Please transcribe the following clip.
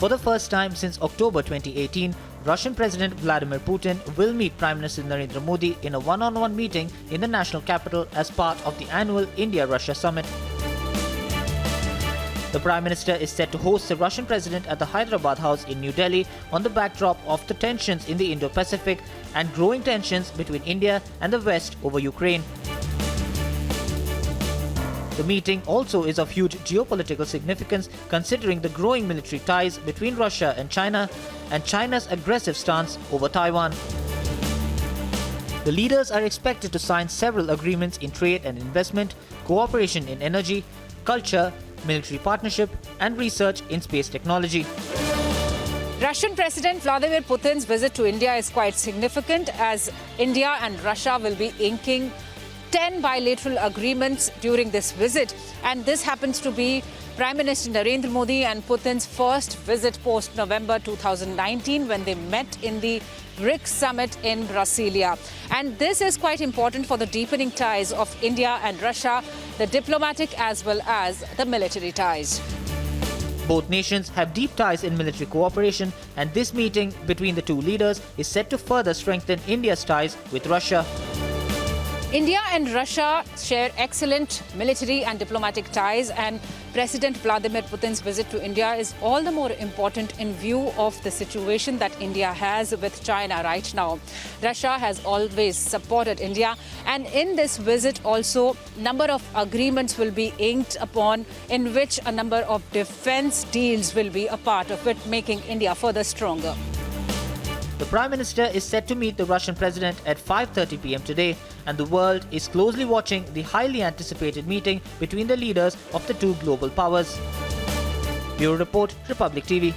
For the first time since October 2018, Russian President Vladimir Putin will meet Prime Minister Narendra Modi in a one-on-one meeting in the national capital as part of the annual India-Russia summit. The Prime Minister is set to host the Russian President at the Hyderabad House in New Delhi on the backdrop of the tensions in the Indo-Pacific and growing tensions between India and the West over Ukraine. The meeting also is of huge geopolitical significance considering the growing military ties between Russia and China's aggressive stance over Taiwan. The leaders are expected to sign several agreements in trade and investment, cooperation in energy, culture, military partnership, and research in space technology. Russian President Vladimir Putin's visit to India is quite significant as India and Russia will be inking 10 bilateral agreements during this visit, and this happens to be Prime Minister Narendra Modi and Putin's first visit post-November 2019 when they met in the BRICS summit in Brasilia. And this is quite important for the deepening ties of India and Russia, the diplomatic as well as the military ties. Both nations have deep ties in military cooperation, and this meeting between the two leaders is set to further strengthen India's ties with Russia. India and Russia share excellent military and diplomatic ties, and President Vladimir Putin's visit to India is all the more important in view of the situation that India has with China right now. Russia has always supported India, and in this visit also number of agreements will be inked upon in which a number of defense deals will be a part of it, making India further stronger. The Prime Minister is set to meet the Russian President at 5:30 p.m. today, and the world is closely watching the highly anticipated meeting between the leaders of the two global powers. Bureau Report, Republic TV.